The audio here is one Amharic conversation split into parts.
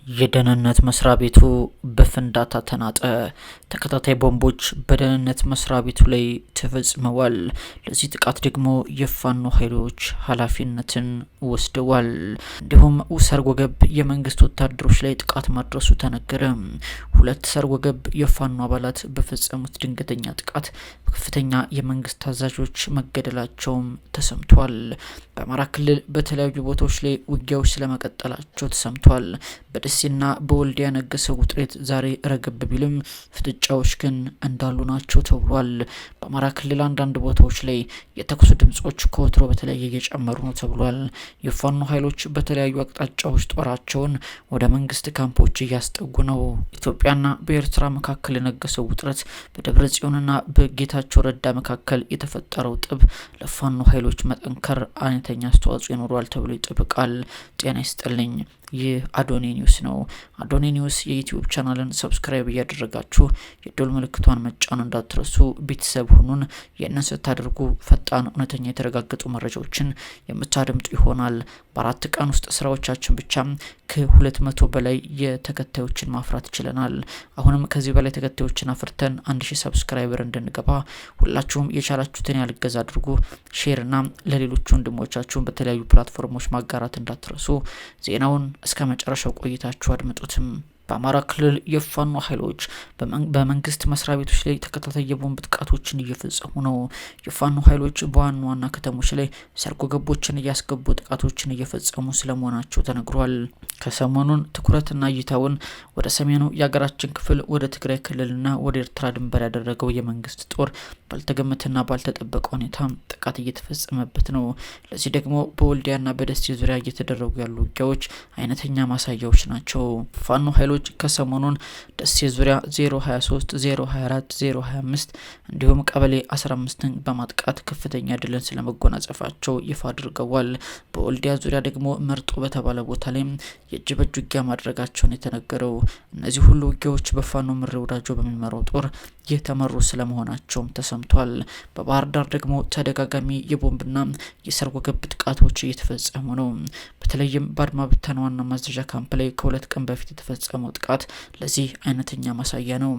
የደህንነት መስሪያ ቤቱ በፍንዳታ ተናጠ። ተከታታይ ቦምቦች በደህንነት መስሪያ ቤቱ ላይ ተፈጽመዋል። ለዚህ ጥቃት ደግሞ የፋኖ ኃይሎች ኃላፊነትን ወስደዋል። እንዲሁም ሰርጎ ገብ የመንግስት ወታደሮች ላይ ጥቃት ማድረሱ ተነገረ። ሁለት ሰርጎ ገብ የፋኖ አባላት በፈጸሙት ድንገተኛ ጥቃት ከፍተኛ የመንግስት አዛዦች መገደላቸውም ተሰምቷል። በአማራ ክልል በተለያዩ ቦታዎች ላይ ውጊያዎች ስለመቀጠላቸው ተሰምቷል። በደሴና በወልዲያ ያነገሰው ውጥረት ዛሬ ረገብ ቢልም ፍጥጫዎች ግን እንዳሉ ናቸው ተብሏል። በአማራ ክልል አንዳንድ ቦታዎች ላይ የተኩስ ድምጾች ከወትሮ በተለየ እየጨመሩ ነው ተብሏል። የፋኖ ኃይሎች በተለያዩ አቅጣጫዎች ጦራቸውን ወደ መንግስት ካምፖች እያስጠጉ ነው። ኢትዮጵያና በኤርትራ መካከል የነገሰው ውጥረት በደብረ ጽዮንና በጌታቸው ረዳ መካከል የተፈጠረው ጥብ ለፋኖ ኃይሎች መጠንከር አይነተኛ አስተዋጽኦ ይኖረዋል ተብሎ ይጠበቃል። ጤና ይስጥልኝ። ይህ አዶኔ ኒውስ ነው። አዶኔ ኒውስ የዩቲዩብ ቻናልን ሰብስክራይብ እያደረጋችሁ የደወል ምልክቷን መጫን እንዳትረሱ። ቤተሰብ ሁኑን። ይህንን ስታደርጉ ፈጣን፣ እውነተኛ የተረጋገጡ መረጃዎችን የምታደምጡ ይሆናል። በ4 ቀን ውስጥ ስራዎቻችን ብቻ ከ200 በላይ የተከታዮችን ማፍራት ችለናል። አሁንም ከዚህ በላይ ተከታዮችን አፍርተን 1000 ሰብስክራይበር እንድንገባ ሁላችሁም የቻላችሁትን ያልገዛ አድርጉ። ሼርና ለሌሎች ወንድሞቻችሁን በተለያዩ ፕላትፎርሞች ማጋራት እንዳትረሱ። ዜናውን እስከ መጨረሻው ቆይታችሁ አድምጡትም። በአማራ ክልል የፋኖ ኃይሎች በመንግስት መስሪያ ቤቶች ላይ ተከታታይ የቦምብ ጥቃቶችን እየፈጸሙ ነው። የፋኖ ኃይሎች በዋና ዋና ከተሞች ላይ ሰርጎ ገቦችን እያስገቡ ጥቃቶችን እየፈጸሙ ስለመሆናቸው ተነግሯል። ከሰሞኑን ትኩረትና እይታውን ወደ ሰሜኑ የሀገራችን ክፍል ወደ ትግራይ ክልልና ወደ ኤርትራ ድንበር ያደረገው የመንግስት ጦር ባልተገመተና ባልተጠበቀ ሁኔታ ጥቃት እየተፈጸመበት ነው። ለዚህ ደግሞ በወልዲያና በደሴ ዙሪያ እየተደረጉ ያሉ ውጊያዎች አይነተኛ ማሳያዎች ናቸው። ፋኖ ኃይሎች ከሰሞኑን ደሴ ዙሪያ 023 024 025 እንዲሁም ቀበሌ 15ን በማጥቃት ከፍተኛ ድልን ስለመጎናጸፋቸው ይፋ አድርገዋል። በወልዲያ ዙሪያ ደግሞ መርጦ በተባለ ቦታ ላይ የእጅ በእጅ ውጊያ ማድረጋቸውን የተነገረው። እነዚህ ሁሉ ውጊያዎች በፋኖ ምሬ ወዳጆ በሚመራው ጦር የተመሩ ስለመሆናቸውም ተሰምቷል። በባህር ዳር ደግሞ ተደጋጋሚ የቦምብና የሰርጎ ገብ ጥቃቶች እየተፈጸሙ ነው። በተለይም በአድማ ብተና ዋና ማዘዣ ካምፕ ላይ ከ2 ቀን በፊት የተፈጸመው ጥቃት ለዚህ አይነተኛ ማሳያ ነው።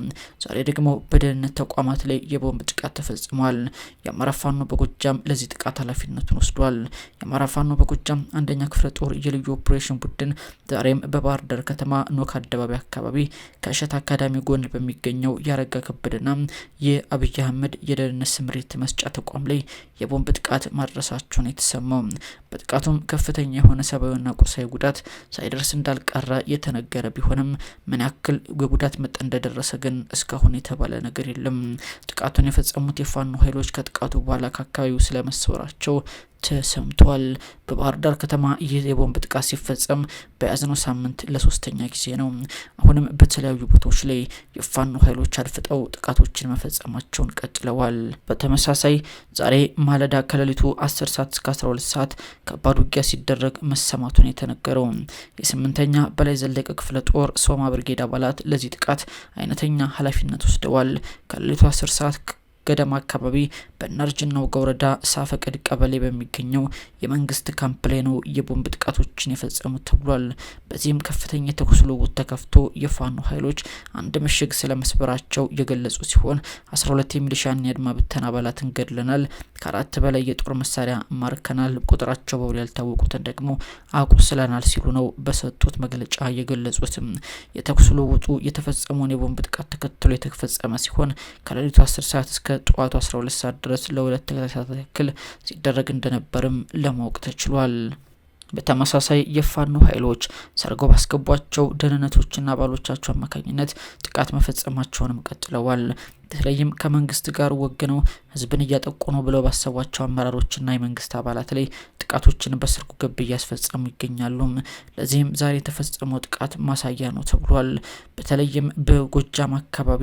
ዛሬ ደግሞ በደህንነት ተቋማት ላይ የቦምብ ጥቃት ተፈጽሟል። የአማራ ፋኖ በጎጃም ለዚህ ጥቃት ኃላፊነቱን ወስዷል። የአማራ ፋኖ በጎጃም አንደኛ ክፍለ ጦር የልዩ ኦፕሬሽን ቡድን ዛሬም በባህር ዳር ከተማ ኖክ አደባባይ አካባቢ ከእሸት አካዳሚ ጎን በሚገኘው ያረጋ ከበደና የአብይ አህመድ የደህንነት ስምሪት መስጫ ተቋም ላይ የቦምብ ጥቃት ማድረሳቸውን የተሰማው። በጥቃቱም ከፍተኛ የሆነ ሰብአዊና ቁሳዊ ጉዳት ሳይደርስ እንዳልቀረ የተነገረ ቢሆንም ምን ያክል የጉዳት መጠን እንደደረሰ ግን እስካሁን የተባለ ነገር የለም። ጥቃቱን የፈጸሙት የፋኖ ኃይሎች ከጥቃቱ በኋላ ከአካባቢው ስለመሰወራቸው ተሰምቷል። በባህር ዳር ከተማ ይህ የቦምብ ጥቃት ሲፈጸም በያዝነው ሳምንት ለ3ኛ ጊዜ ነው። አሁንም በተለያዩ ቦታዎች ላይ የፋኖ ኃይሎች አድፍጠው ጥቃቶችን መፈጸማቸውን ቀጥለዋል። በተመሳሳይ ዛሬ ማለዳ ከሌሊቱ 10 ሰዓት እስከ 12 ሰዓት ከባድ ውጊያ ሲደረግ መሰማቱን የተነገረው የ8ኛ በላይ ዘለቀ ክፍለ ጦር ሶማ ብርጌድ አባላት ለዚህ ጥቃት አይነተኛ ኃላፊነት ወስደዋል። ከሌሊቱ 10 ሰዓት ገደማ አካባቢ በእናርጅናው ወረዳ ሳፈቅድ ቀበሌ በሚገኘው የመንግስት ካምፕ ላይ ነው የቦምብ ጥቃቶችን የፈጸሙት ተብሏል። በዚህም ከፍተኛ የተኩስ ልውውጥ ተከፍቶ የፋኖ ኃይሎች አንድ ምሽግ ስለመስበራቸው የገለጹ ሲሆን 12 የሚሊሻና የአድማ ብተና አባላትን ገድለናል፣ ከ4 በላይ የጦር መሳሪያ ማርከናል፣ ቁጥራቸው በውል ያልታወቁትን ደግሞ አቁስለናል ሲሉ ነው በሰጡት መግለጫ የገለጹትም። የተኩስ ልውውጡ የተፈጸመውን የቦምብ ጥቃት ተከትሎ የተፈጸመ ሲሆን ከሌሊቱ 10 ሰዓት እስከ ጠዋቱ 12 ሰዓት ድረስ ለ2 ተከታታይ ያክል ሲደረግ እንደነበርም ለማወቅ ተችሏል። በተመሳሳይ የፋኖ ኃይሎች ሰርገው ባስገቧቸው ደህንነቶችና አባሎቻቸው አማካኝነት ጥቃት መፈጸማቸውንም ቀጥለዋል። በተለይም ከመንግስት ጋር ወግነው ህዝብን እያጠቁ ነው ብለው ባሰቧቸው አመራሮችና የመንግስት አባላት ላይ ጥቃቶችን በሰርጎ ገብ እያስፈጸሙ ይገኛሉ። ለዚህም ዛሬ የተፈጸመው ጥቃት ማሳያ ነው ተብሏል። በተለይም በጎጃም አካባቢ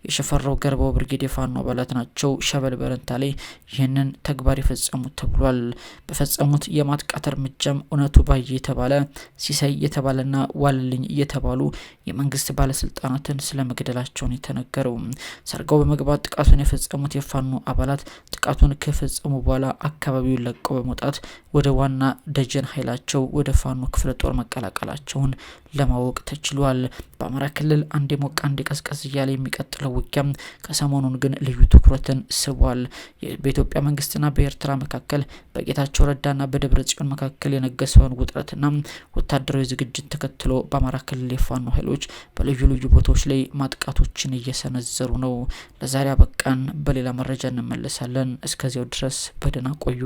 የሸፈራው ገርባው ብርጌድ የፋኖ አባላት ናቸው ሸበል በረንታ ላይ ይህንን ተግባር የፈጸሙት ተብሏል። በፈጸሙት የማጥቃት እርምጃም እውነቱ ባየ የተባለ ሲሳይ የተባለና ዋልልኝ የተባሉ የመንግስት ባለስልጣናትን ስለመግደላቸውን የተነገረው። ሰርገው በመግባት ጥቃቱን የፈጸሙት የፋኖ አባላት ጥቃቱን ከፈጸሙ በኋላ አካባቢውን ለቀው በመውጣት ወደ ዋና ደጀን ኃይላቸው ወደ ፋኖ ክፍለ ጦር መቀላቀላቸውን ለማወቅ ተችሏል። በአማራ ክልል አንዴ ሞቅ አንዴ ቀዝቀዝ እያለ የሚቀጥለው ውጊያ ከሰሞኑን ግን ልዩ ትኩረትን ስቧል። በኢትዮጵያ መንግስትና በኤርትራ መካከል በጌታቸው ረዳና በደብረ ጽዮን መካከል የነገሰውን ውጥረትና ወታደራዊ ዝግጅት ተከትሎ በአማራ ክልል የፋኖ ኃይሎች በልዩ ልዩ ቦታዎች ላይ ማጥቃቶችን እየሰነዘሩ ነው። ለዛሬ አበቃን። በሌላ መረጃ እንመለሳለን። እስከዚያው ድረስ በደህና ቆዩ።